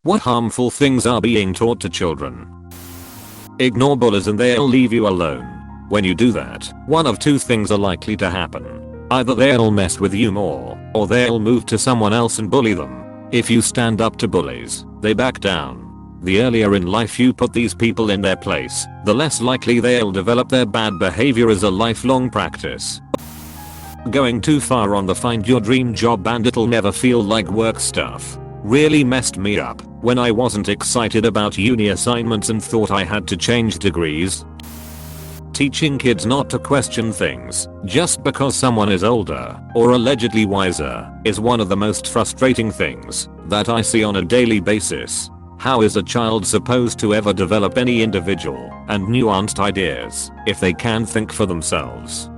What harmful things are being taught to children? Ignore bullies and they'll leave you alone. When you do that, one of two things are likely to happen. Either they'll mess with you more, or they'll move to someone else and bully them. If you stand up to bullies, they back down. The earlier in life you put these people in their place, the less likely they'll develop their bad behavior as a lifelong practice. Going too far on the find your dream job and it'll never feel like work stuff really messed me up when I wasn't excited about uni assignments and thought I had to change degrees. Teaching kids not to question things just because someone is older or allegedly wiser is one of the most frustrating things that I see on a daily basis. How is a child supposed to ever develop any individual and nuanced ideas if they can't think for themselves?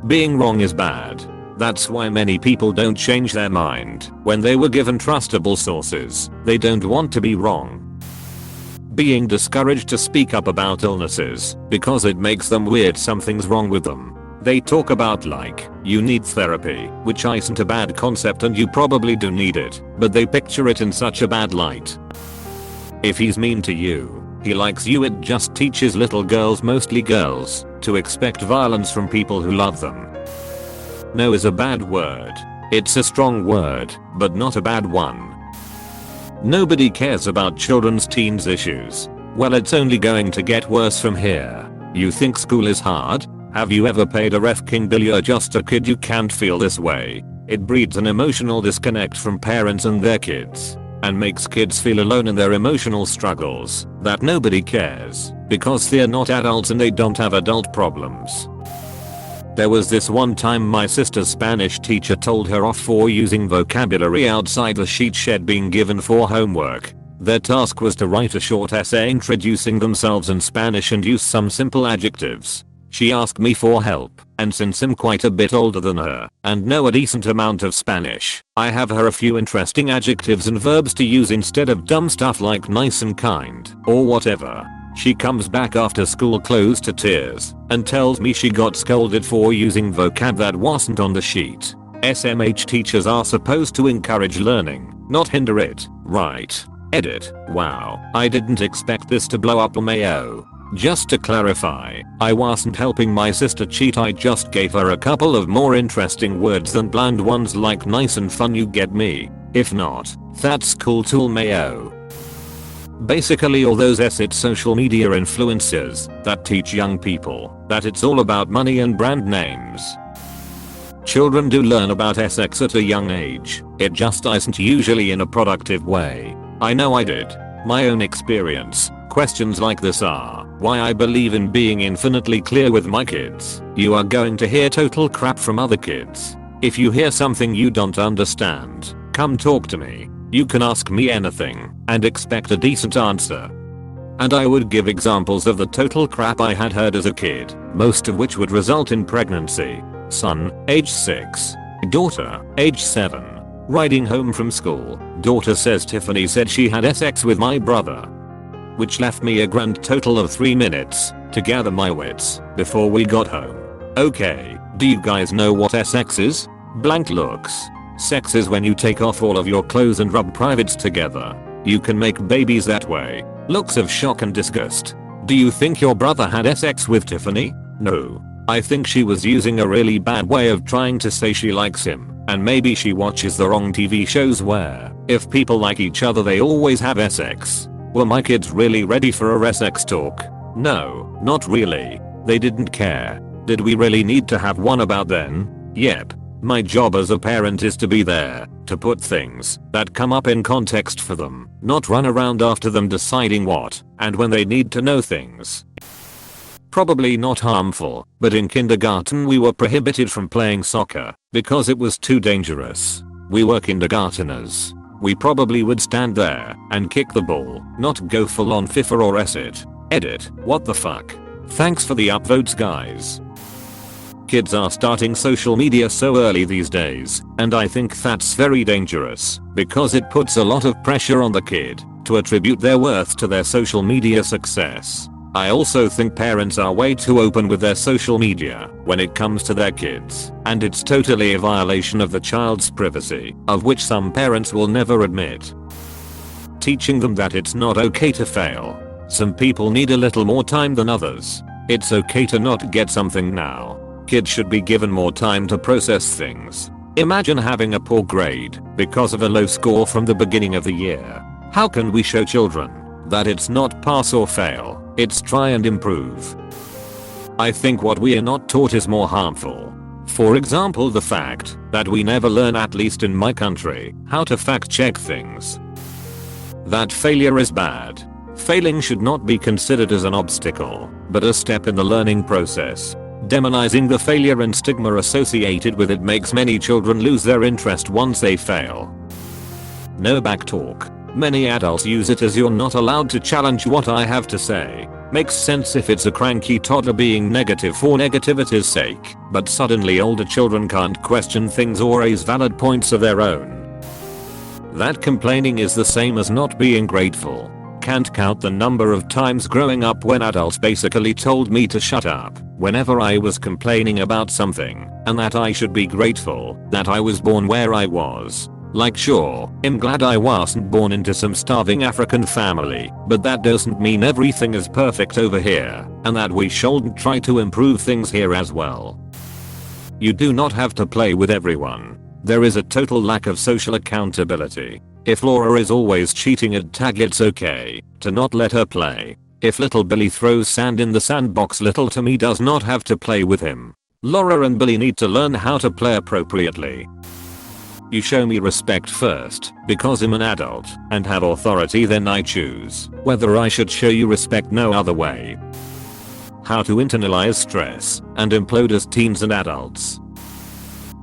Being wrong is bad. That's why many people don't change their mind when they were given trustable sources. They don't want to be wrong. Being discouraged to speak up about illnesses because it makes them weird something's wrong with them. They talk about like, you need therapy, which isn't a bad concept and you probably do need it, but they picture it in such a bad light. If he's mean to you, he likes you, it just teaches little girls, mostly girls, to expect violence from people who love them. No is a bad word. It's a strong word, but not a bad one. Nobody cares about children's teens issues. Well, it's only going to get worse from here. You think school is hard? Have you ever paid a ref-king bill? You're just a kid, you can't feel this way. It breeds an emotional disconnect from parents and their kids, and makes kids feel alone in their emotional struggles, that nobody cares, because they're not adults and they don't have adult problems. There was this one time my sister's Spanish teacher told her off for using vocabulary outside the sheet she'd been given for homework. Their task was to write a short essay introducing themselves in Spanish and use some simple adjectives. She asked me for help, and since I'm quite a bit older than her and know a decent amount of Spanish, I have her a few interesting adjectives and verbs to use instead of dumb stuff like nice and kind or whatever. She comes back after school close to tears and tells me she got scolded for using vocab that wasn't on the sheet. SMH teachers are supposed to encourage learning, not hinder it, right? Edit. Wow, I didn't expect this to blow up Mayo. Just to clarify, I wasn't helping my sister cheat, I just gave her a couple of more interesting words than bland ones like nice and fun, you get me? If not, that's cool too, Mayo. Basically all those social media influencers that teach young people that it's all about money and brand names. Children do learn about sex at a young age, it just isn't usually in a productive way. I know I did. My own experience. Questions like this are why I believe in being infinitely clear with my kids. You are going to hear total crap from other kids. If you hear something you don't understand, come talk to me. You can ask me anything and expect a decent answer. And I would give examples of the total crap I had heard as a kid, most of which would result in pregnancy. Son, age 6. Daughter, age 7. Riding home from school, daughter says Tiffany said she had sex with my brother. Which left me a grand total of 3 minutes to gather my wits before we got home. Okay, do you guys know what sex is? Blank looks. Sex is when you take off all of your clothes and rub privates together. You can make babies that way. Looks of shock and disgust. Do you think your brother had sex with Tiffany? No. I think she was using a really bad way of trying to say she likes him, and maybe she watches the wrong TV shows where, if people like each other they always have sex. Were my kids really ready for a sex talk? No, not really. They didn't care. Did we really need to have one about then? Yep. My job as a parent is to be there, to put things that come up in context for them, not run around after them deciding what and when they need to know things. Probably not harmful, but in kindergarten we were prohibited from playing soccer because it was too dangerous. We were kindergarteners. We probably would stand there and kick the ball, not go full on FIFA or it. Edit. What the fuck? Thanks for the upvotes, guys. Kids are starting social media so early these days, and I think that's very dangerous because it puts a lot of pressure on the kid to attribute their worth to their social media success. I also think parents are way too open with their social media when it comes to their kids, and it's totally a violation of the child's privacy, of which some parents will never admit. Teaching them that it's not okay to fail. Some people need a little more time than others. It's okay to not get something now. Kids should be given more time to process things. Imagine having a poor grade because of a low score from the beginning of the year. How can we show children that it's not pass or fail, it's try and improve? I think what we are not taught is more harmful. For example, the fact that we never learn, at least in my country, how to fact check things. That failure is bad. Failing should not be considered as an obstacle, but a step in the learning process. Demonizing the failure and stigma associated with it makes many children lose their interest once they fail. No backtalk. Many adults use it as you're not allowed to challenge what I have to say. Makes sense if it's a cranky toddler being negative for negativity's sake, but suddenly older children can't question things or raise valid points of their own. That complaining is the same as not being grateful. Can't count the number of times growing up when adults basically told me to shut up whenever I was complaining about something, and that I should be grateful that I was born where I was. Like, sure, I'm glad I wasn't born into some starving African family, but that doesn't mean everything is perfect over here, and that we shouldn't try to improve things here as well. You do not have to play with everyone. There is a total lack of social accountability. If Laura is always cheating at tag, it's okay to not let her play. If little Billy throws sand in the sandbox, little Timmy does not have to play with him. Laura and Billy need to learn how to play appropriately. You show me respect first, because I'm an adult and have authority, then I choose whether I should show you respect no other way. How to internalize stress and implode as teens and adults.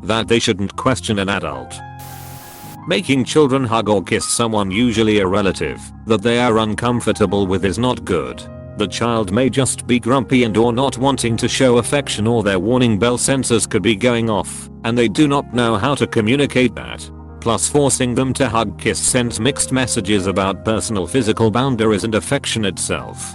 That they shouldn't question an adult. Making children hug or kiss someone, usually a relative, that they are uncomfortable with is not good. The child may just be grumpy and or not wanting to show affection, or their warning bell sensors could be going off, and they do not know how to communicate that. Plus, forcing them to hug kiss sends mixed messages about personal physical boundaries and affection itself.